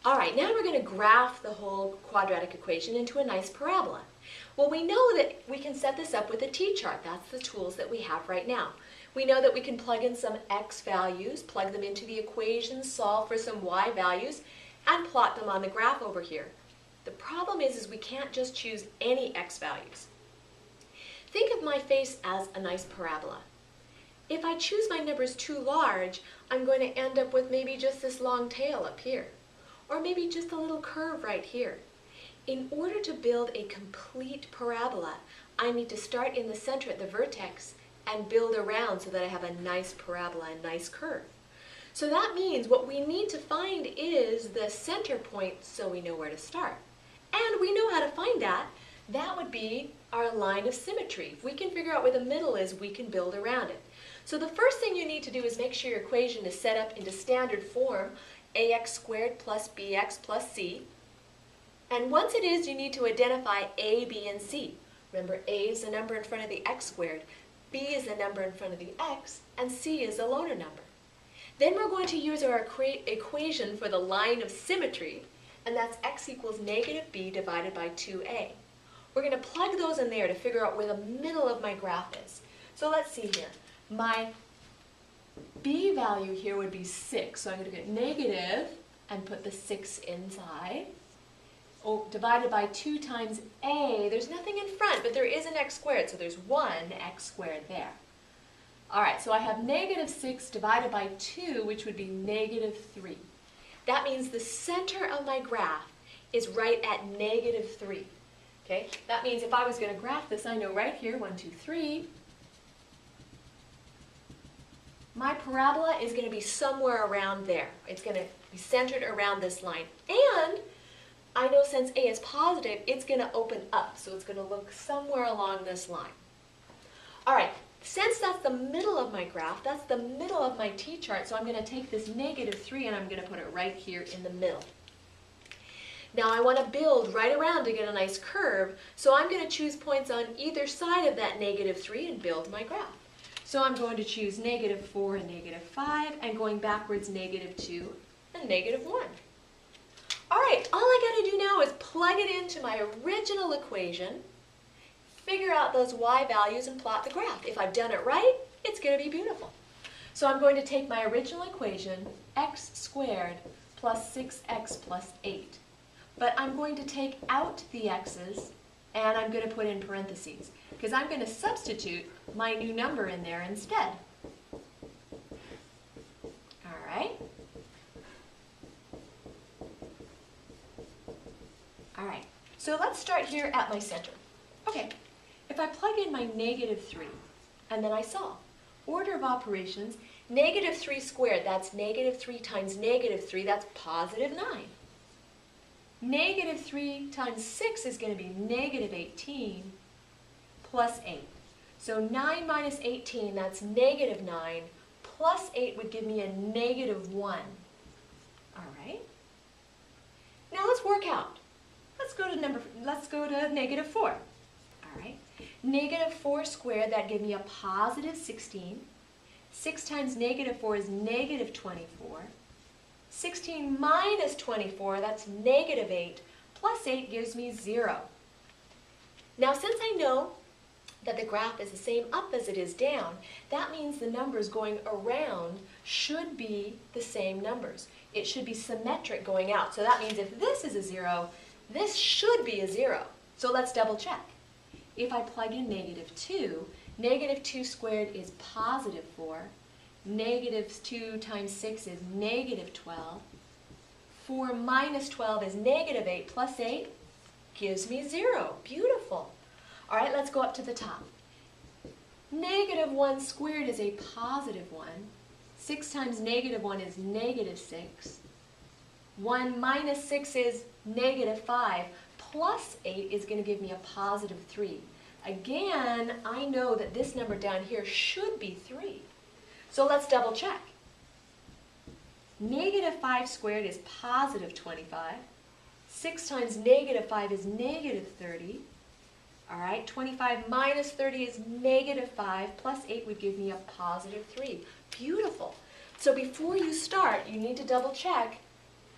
All right, now we're going to graph the whole quadratic equation into a nice parabola. Well, we know that we can set this up with a t-chart. That's the tools that we have right now. We know that we can plug in some x values, plug them into the equation, solve for some y values, and plot them on the graph over here. The problem is we can't just choose any x values. Think of my face as a nice parabola. If I choose my numbers too large, I'm going to end up with maybe just this long tail up here, or maybe just a little curve right here. In order to build a complete parabola, I need to start in the center at the vertex and build around so that I have a nice parabola, a nice curve. So that means what we need to find is the center point so we know where to start. And we know how to find that. That would be our line of symmetry. If we can figure out where the middle is, we can build around it. So the first thing you need to do is make sure your equation is set up into standard form, ax squared plus bx plus c. And once it is, you need to identify a, b, and c. Remember, a is the number in front of the x squared, b is the number in front of the x, and c is the loner number. Then we're going to use our equation for the line of symmetry, and that's x equals negative b divided by 2a. We're going to plug those in there to figure out where the middle of my graph is. So let's see here. My b value here would be 6, so I'm going to get negative and put the 6 inside. Oh, divided by 2 times a, there's nothing in front, but there is an x squared, so there's 1 x squared there. All right, so I have negative 6 divided by 2, which would be negative 3. That means the center of my graph is right at negative 3. Okay, that means if I was going to graph this, I know right here, 1, 2, 3, my parabola is going to be somewhere around there. It's going to be centered around this line. And I know since a is positive, it's going to open up, so it's going to look somewhere along this line. All right, since that's the middle of my graph, that's the middle of my t-chart, so I'm going to take this negative 3 and I'm going to put it right here in the middle. Now I want to build right around to get a nice curve, so I'm going to choose points on either side of that negative 3 and build my graph. So I'm going to choose negative 4 and negative 5, and going backwards negative 2 and negative 1. All right, all I got to do now is plug it into my original equation, figure out those y values, and plot the graph. If I've done it right, it's going to be beautiful. So I'm going to take my original equation, x squared plus 6x plus 8. But I'm going to take out the x's, and I'm going to put in parentheses, because I'm going to substitute my new number in there instead. All right? All right, so let's start here at my center. Okay, if I plug in my negative 3, and then I solve. Order of operations, negative 3 squared, that's negative 3 times negative 3, that's positive 9. Negative 3 times 6 is going to be negative 18 plus 8. So 9 minus 18, that's negative 9, plus 8 would give me a negative 1. All right? Now let's work out. Let's go to negative 4. All right? Negative 4 squared, that gives me a positive 16. 6 times negative 4 is negative 24. 16 minus 24, that's negative 8, plus 8 gives me 0. Now, since I know that the graph is the same up as it is down, that means the numbers going around should be the same numbers. It should be symmetric going out. So that means if this is a 0, this should be a 0. So let's double check. If I plug in negative 2 squared is positive 4. Negative 2 times 6 is negative 12. 4 minus 12 is negative 8 plus 8 gives me 0. Beautiful. All right, let's go up to the top. Negative 1 squared is a positive 1. 6 times negative 1 is negative 6. 1 minus 6 is negative 5. Plus 8 is going to give me a positive 3. Again, I know that this number down here should be 3. So let's double check. Negative 5 squared is positive 25. 6 times negative 5 is negative 30. All right, 25 minus 30 is negative 5, plus 8 would give me a positive 3. Beautiful. So before you start, you need to double check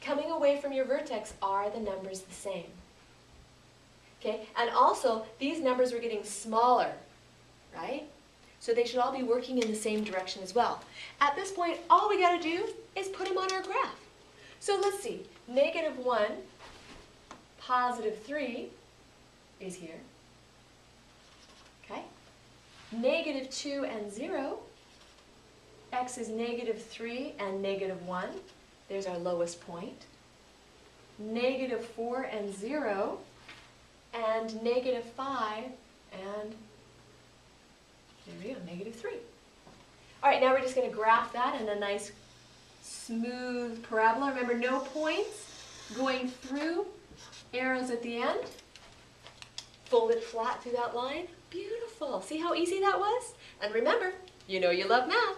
coming away from your vertex, are the numbers the same? Okay, and also these numbers were getting smaller, right? So they should all be working in the same direction as well. At this point, all we got to do is put them on our graph. So let's see, -1, +3 is here. Okay, -2 and 0, x is -3 and -1. There's our lowest point. -4 and 0, and -5, and there we go, -3. All right, now we're just going to graph that in a nice smooth parabola. Remember, no points going through, arrows at the end. Fold it flat through that line. Beautiful. See how easy that was? And remember, you know you love math.